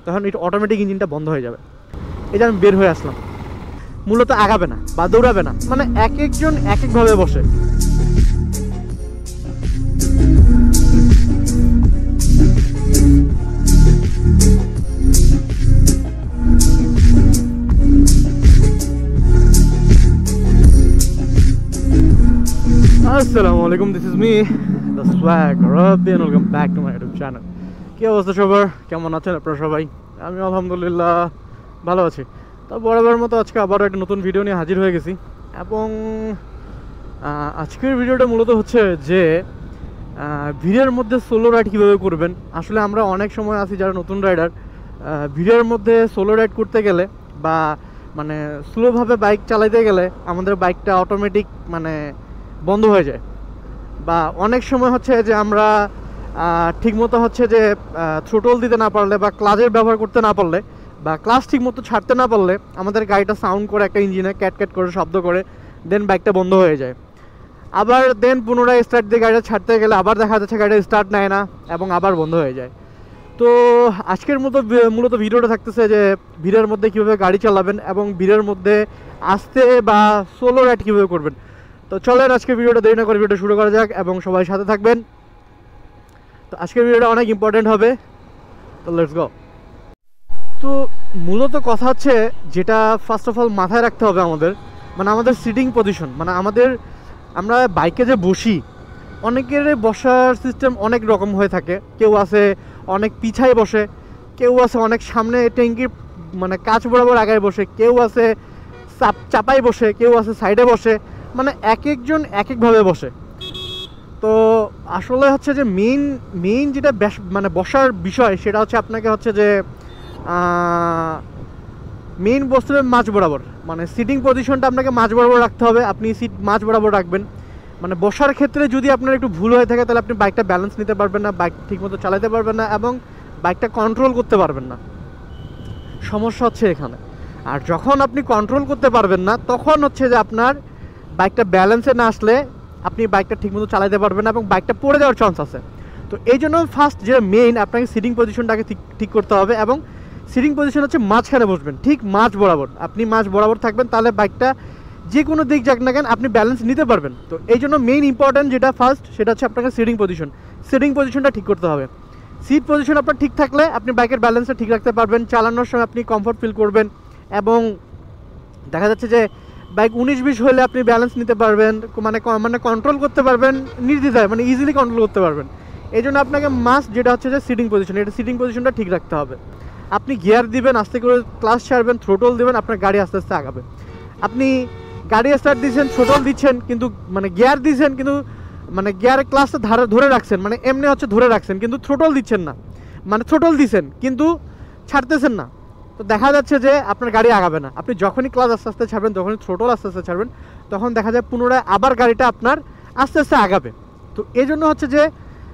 তখন এটা অটোমেটিক ইঞ্জিনটা বন্ধ হয়ে যাবে। এই যে আমি বের হয়ে আসলাম, মূলত আগাবে না বা দৌড়াবে না, মানে এক একজন এক একভাবে বসে। আসসালামু আলাইকুম, this is me the swag Robi and welcome back to my YouTube channel. কী অবস্থা সবার, কেমন আছেন আপনারা সবাই? আমি আলহামদুলিল্লাহ ভালো আছি। তো বরাবর মতো আজকে আবারও একটা নতুন ভিডিও নিয়ে হাজির হয়ে গেছি, এবং আজকের ভিডিওটা মূলত হচ্ছে যে ভিড়ের মধ্যে সোলো রাইড কীভাবে করবেন। আসলে আমরা অনেক সময় আছি যারা নতুন রাইডার, ভিড়ের মধ্যে সোলো রাইড করতে গেলে বা মানে স্লোভাবে বাইক চালাইতে গেলে আমাদের বাইকটা অটোমেটিক মানে বন্ধ হয়ে যায়, বা অনেক সময় হচ্ছে যে আমরা ঠিকমতো হচ্ছে যে থ্রোটল দিতে না পারলে বা ক্লাচের ব্যবহার করতে না পারলে বা ক্লাচ ঠিকমতো ছাড়তে না পারলে আমাদের গাড়িটা সাউন্ড করে একটা ইঞ্জিনে ক্যাট ক্যাট করে শব্দ করে দেন বাইকটা বন্ধ হয়ে যায়। আবার দেন পুনরায় স্টার্ট দিয়ে গাড়িটা ছাড়তে গেলে আবার দেখা যাচ্ছে গাড়িটা স্টার্ট নেয় না এবং আবার বন্ধ হয়ে যায়। তো আজকের মূলত ভিডিওটা থাকতেছে যে ভিড়ের মধ্যে কীভাবে গাড়ি চালাবেন এবং ভিড়ের মধ্যে আসতে বা সোলো রাইড কীভাবে করবেন। তো চলেন আজকে ভিডিওটা দেরি না করে ভিডিওটা শুরু করা যাক এবং সবাই সাথে থাকবেন। তো আজকের ভিডিওটা অনেক ইম্পর্টেন্ট হবে, তো লেটস গো। তো মূলত কথা হচ্ছে যেটা ফার্স্ট অফ অল মাথায় রাখতে হবে আমাদের, মানে আমাদের সিটিং পজিশন, মানে আমরা বাইকে যে বসি অনেকের বসার সিস্টেম অনেক রকম হয়ে থাকে। কেউ আছে অনেক পিছায় বসে, কেউ আছে অনেক সামনে ট্যাঙ্কির মানে কাঁচ বরাবর আগায় বসে, কেউ আছে চাপায় বসে, কেউ আছে সাইডে বসে, মানে এক একজন এক একভাবে বসে। তো আসলে হচ্ছে যে মেইন যেটা মানে বসার বিষয় সেটা হচ্ছে আপনাকে হচ্ছে যে মেইন বসতে হবে মাঝ বরাবর, মানে সিটিং পজিশনটা আপনাকে মাঝ বরাবর রাখতে হবে। আপনি সিট মাঝ বরাবর রাখবেন, মানে বসার ক্ষেত্রে যদি আপনার একটু ভুল হয়ে থাকে তাহলে আপনি বাইকটা ব্যালেন্স নিতে পারবেন না, বাইক ঠিকমতো চালাতে পারবেন না এবং বাইকটা কন্ট্রোল করতে পারবেন না। সমস্যা হচ্ছে এখানে। আর যখন আপনি কন্ট্রোল করতে পারবেন না তখন হচ্ছে যে আপনার বাইকটা ব্যালেন্সে না আসলে আপনি বাইকটা ঠিকমতো চালাতে পারবেন না এবং বাইকটা পড়ে যাওয়ার চান্স আছে। তো এই জন্য ফার্স্ট যে মেইন আপনাকে সিটিং পজিশনটাকে ঠিক করতে হবে, এবং সিটিং পজিশন হচ্ছে মাঝখানে বসবেন, ঠিক মাঝ বরাবর। আপনি মাঝ বরাবর থাকবেন, তাহলে বাইকটা যে কোনো দিক যাক না কেন আপনি ব্যালেন্স নিতে পারবেন। তো এই জন্য মেইন ইম্পর্ট্যান্ট যেটা ফার্স্ট সেটা হচ্ছে আপনাকে সিটিং পজিশনটা ঠিক করতে হবে। সিট পজিশন আপনার ঠিক থাকলে আপনি বাইকের ব্যালেন্সটা ঠিক রাখতে পারবেন, চালানোর সময় আপনি কমফর্ট ফিল করবেন এবং দেখা যাচ্ছে যে বাইক 19-20 হলে আপনি ব্যালেন্স নিতে পারবেন, মানে কন্ট্রোল করতে পারবেন নির্দ্বিধায়, মানে ইজিলি কন্ট্রোল করতে পারবেন। এই জন্য আপনাকে মাস্ট যেটা হচ্ছে যে সিটিং পজিশনটা ঠিক রাখতে হবে। আপনি গিয়ার দিবেন, আস্তে করে ক্লাচ ছাড়বেন, থ্রোটল দিবেন, আপনার গাড়ি আস্তে আস্তে আগাবে। আপনি গাড়ি স্টার্ট দিচ্ছেন, থ্রোটল দিচ্ছেন, কিন্তু মানে গিয়ার দিচ্ছেন কিন্তু মানে গিয়ারের ক্লাচটা ধরে রাখছেন, মানে এমনি হচ্ছে ধরে রাখছেন কিন্তু থ্রোটল দিচ্ছেন না, মানে থ্রোটল দিচ্ছেন কিন্তু ছাড়তেছেন না। তো দেখা যাচ্ছে যে আপনার গাড়ি আগাবে না। আপনি যখনই ক্লাচ আস্তে আস্তে ছাড়বেন, যখনই থ্রোটল আস্তে আস্তে ছাড়বেন, তখন দেখা যায় পুনরায় আবার গাড়িটা আপনার আস্তে আস্তে আগাবে। তো এই জন্য হচ্ছে যে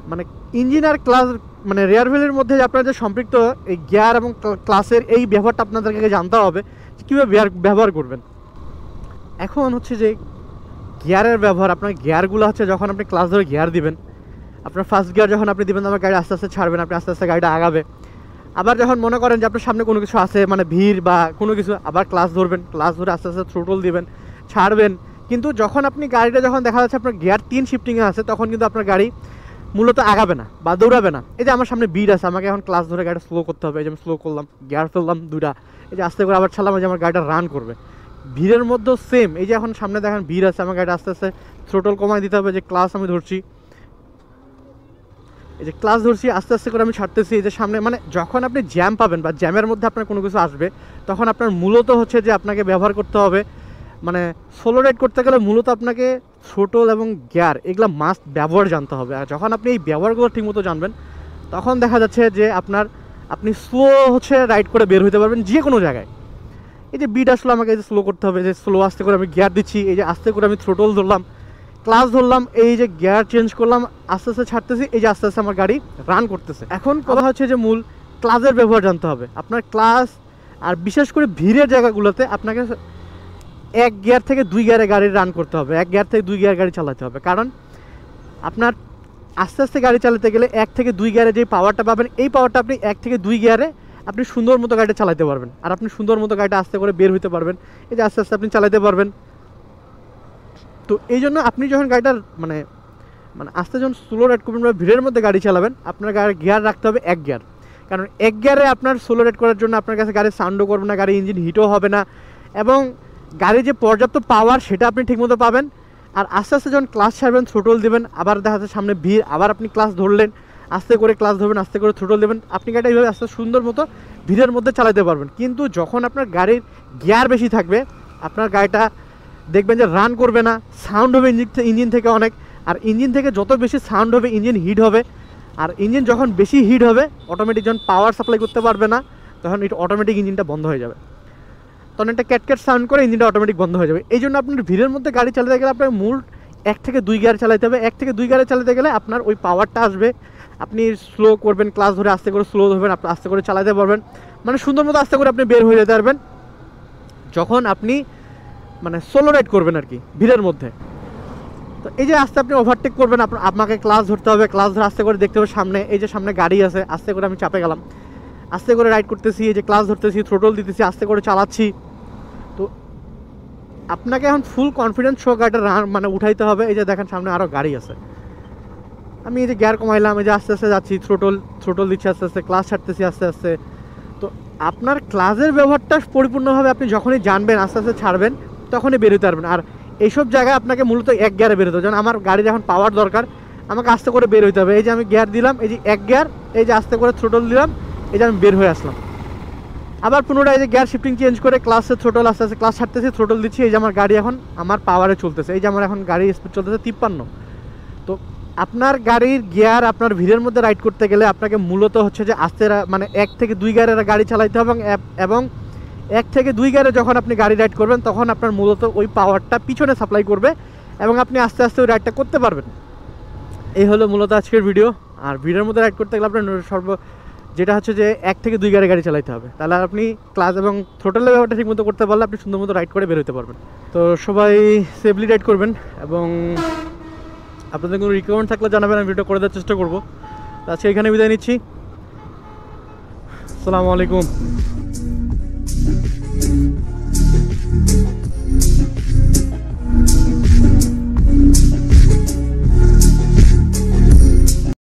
মানে ইঞ্জিন আর ক্লাচ মানে রেয়ার হুইলের মধ্যে আপনার যে সম্পৃক্ত এই গিয়ার এবং ক্লাচের এই ব্যবহারটা আপনাদেরকে জানতে হবে কীভাবে ব্যবহার করবেন। এখন হচ্ছে যে গিয়ারের ব্যবহার, আপনার গিয়ারগুলো হচ্ছে যখন আপনি ক্লাচ ধরে গিয়ার দিবেন, আপনার ফার্স্ট গিয়ার যখন আপনি দিবেন আমার গাড়ি আস্তে আস্তে ছাড়বেন, আপনি আস্তে আস্তে গাড়িটা আগাবে। আবার যখন মনে করেন যে আপনার সামনে কোনো কিছু আছে, মানে ভিড় বা কোনো কিছু, আবার ক্লাচ ধরবেন, ক্লাচ ধরে আস্তে আস্তে থ্রোটল দিবেন, ছাড়বেন। কিন্তু যখন আপনি গাড়িটা যখন দেখা যাচ্ছে আপনার গিয়ার 3 শিফটিংয়ে আছে তখন কিন্তু আপনার গাড়ি মূলত আগাবে না বা দৌড়াবে না। এই যে আমার সামনে ভিড় আছে, আমাকে এখন ক্লাচ ধরে গাড়িটা স্লো করতে হবে, এই যে আমি স্লো করলাম, গিয়ার ফেললাম 2টা, এই যে আস্তে করে আবার ছাড়লাম, এই যে আমার গাড়িটা রান করবে। ভিড়ের মধ্যেও সেম, এই যে এখন সামনে দেখেন ভিড় আছে, আমার গাড়িটা আস্তে আস্তে থ্রোটল কমাই দিতে হবে, যে ক্লাচ আমি ধরছি, এই যে ক্লাচ ধরছি, আস্তে আস্তে করে আমি ছাড়তেছি। এই যে সামনে মানে যখন আপনি জ্যাম পাবেন বা জ্যামের মধ্যে আপনার কোনো কিছু আসবে তখন আপনার মূলত হচ্ছে যে আপনাকে ব্যবহার করতে হবে, মানে সোলো রাইড করতে গেলে মূলত আপনাকে থ্রোটল এবং গিয়ার এগুলো মাস্ট ব্যবহার জানতে হবে। আর যখন আপনি এই ব্যবহারগুলো ঠিকমতো জানবেন তখন দেখা যাচ্ছে যে আপনি স্লো হচ্ছে রাইড করে বের হতে পারবেন যে কোনো জায়গায়। এই যে বিট আসলে আমাকে এই যে স্লো করতে হবে, যে স্লো আস্তে করে আমি গিয়ার দিচ্ছি, এই যে আস্তে করে আমি থ্রোটল ধরলাম, ক্লাচ ধরলাম, এই যে গিয়ার চেঞ্জ করলাম, আস্তে আস্তে ছাড়তেছি, এই যে আস্তে আস্তে আমার গাড়ি রান করতেছে। এখন কথা হচ্ছে যে মূল ক্লাচের ব্যবহার জানতে হবে আপনার। ক্লাচ আর বিশেষ করে ভিড়ের জায়গাগুলোতে আপনাকে 1 গিয়ার থেকে 2 গিয়ারে গাড়ি রান করতে হবে, 1 গিয়ার থেকে 2 গিয়ার গাড়ি চালাতে হবে। কারণ আপনার আস্তে আস্তে গাড়ি চালাতে গেলে 1 থেকে 2 গিয়ারে যে পাওয়ারটা পাবেন এই পাওয়ারটা আপনি 1 থেকে 2 গিয়ারে আপনি সুন্দর মতো গাড়িটা চালাতে পারবেন, আর আপনি সুন্দর মতো গাড়িটা আস্তে করে বের হইতে পারবেন, এই যে আস্তে আস্তে আপনি চালাতে পারবেন। তো এই জন্য আপনি যখন গাড়িটার মানে আস্তে যখন স্লো রাইড করবেন বা ভিড়ের মধ্যে গাড়ি চালাবেন, আপনার গাড়ির গিয়ার রাখতে হবে 1 গিয়ার। কারণ 1 গিয়ারে আপনার স্লো রাইড করার জন্য আপনার কাছে গাড়ির সাউন্ডও করবে না, গাড়ির ইঞ্জিন হিটও হবে না, এবং গাড়ির যে পর্যাপ্ত পাওয়ার সেটা আপনি ঠিকমতো পাবেন। আর আস্তে আস্তে যখন ক্লাস ছাড়বেন, থ্রোটল দেবেন, আবার দেখা যাচ্ছে সামনে ভিড়, আবার আপনি ক্লাস ধরলেন, আস্তে করে ক্লাস ধরবেন, আস্তে করে থ্রোটল দেবেন, আপনি গাড়িটা এইভাবে আস্তে সুন্দর মতো ভিড়ের মধ্যে চালাতে পারবেন। কিন্তু যখন আপনার গাড়ির গিয়ার বেশি থাকবে, আপনার গাড়িটা দেখবেন যে রান করবে না, সাউন্ড হবে ইঞ্জিন থেকে অনেক, আর ইঞ্জিন থেকে যত বেশি সাউন্ড হবে ইঞ্জিন হিট হবে, আর ইঞ্জিন যখন বেশি হিট হবে অটোমেটিক যখন পাওয়ার সাপ্লাই করতে পারবে না, তখন এটা অটোমেটিক ইঞ্জিনটা বন্ধ হয়ে যাবে, তখন একটা ক্যাটক্যাট সাউন্ড করে ইঞ্জিনটা অটোমেটিক বন্ধ হয়ে যাবে। এই জন্য আপনার ভিড়ের মধ্যে গাড়ি চালাতে গেলে আপনার মূল 1 থেকে 2 গিয়ার চালাতে হবে। 1 থেকে 2 গিয়ারে চালাতে গেলে আপনার ওই পাওয়ারটা আসবে, আপনি স্লো করবেন, ক্লাস ধরে আস্তে করে স্লো ধরবেন, আপনি আস্তে করে চালাতে পারবেন, মানে সুন্দর মতো আস্তে করে আপনি বের হয়ে যেতে পারবেন যখন আপনি মানে সোলো রাইড করবেন আর কি ভিড়ের মধ্যে। তো এই যে আস্তে আপনি ওভারটেক করবেন, আপনাকে ক্লাস ধরতে হবে, ক্লাস ধরে আস্তে করে দেখতে হবে সামনে, এই যে সামনে গাড়ি আছে, আস্তে করে আমি চাপে গেলাম, আস্তে করে রাইড করতেছি, এই যে ক্লাস ধরতেছি, থ্রোটল দিতেছি, আস্তে করে চালাচ্ছি। তো আপনাকে এখন ফুল কনফিডেন্স সহ গাড়িটা মানে উঠাইতে হবে। এই যে দেখেন সামনে আরও গাড়ি আছে, আমি এই যে গিয়ার কমাইলাম, এই যে আস্তে আস্তে যাচ্ছি, থ্রোটল দিচ্ছি আস্তে আস্তে, ক্লাস ছাড়তেছি আস্তে আস্তে। তো আপনার ক্লাসের ব্যবহারটা পরিপূর্ণভাবে আপনি যখনই জানবেন, আস্তে আস্তে ছাড়বেন, তখনই বেরোতে পারবেন। আর এইসব জায়গায় আপনাকে মূলত 1 গিয়ারে বেরোতে হবে, যেমন আমার গাড়ির এখন পাওয়ার দরকার, আমাকে আস্তে করে বের হইতে হবে। এই যে আমি গিয়ার দিলাম, এই যে 1 গিয়ার, এই যে আস্তে করে থ্রোটল দিলাম, এই যে আমি বের হয়ে আসলাম। আবার পুনরায় এই যে গিয়ার শিফটিং চেঞ্জ করে ক্লাসে থ্রোটল আস্তে আস্তে ক্লাস ছাড়তেছি, থ্রোটল দিচ্ছি, এই যে আমার গাড়ি এখন আমার পাওয়ারে চলতেছে, এই যে আমার এখন গাড়ির স্পিড চলতেছে 53। তো আপনার গাড়ির গিয়ার আপনার ভিড়ের মধ্যে রাইড করতে গেলে আপনাকে মূলত হচ্ছে যে আস্তে মানে 1 থেকে 2 গিয়ারের গাড়ি চালাইতে হবে, এবং 1 থেকে 2 গিয়ারে যখন আপনি গাড়ি রাইড করবেন তখন আপনার মূলত ওই পাওয়ারটা পিছনে সাপ্লাই করবে এবং আপনি আস্তে আস্তে ওই রাইডটা করতে পারবেন। এই হলো মূলত আজকের ভিডিও। আর ভিড়ের মধ্যে রাইড করতে গেলে আপনার যেটা হচ্ছে যে 1 থেকে 2 গিয়ারে গাড়ি চালাতে হবে, তাহলে আপনি ক্লাস এবং থ্রোটলের ব্যাপারটা ঠিক মতো করতে পারলে আপনি সুন্দর মতো রাইড করে বের হতে পারবেন। তো সবাই সেফলি রাইড করবেন, এবং আপনাদের কোনো রিকোয়ারমেন্ট থাকলে জানাবেন, আমি ভিডিও করে দেওয়ার চেষ্টা করবো। আজকে এখানে বিদায় নিচ্ছি, আসসালামু আলাইকুম।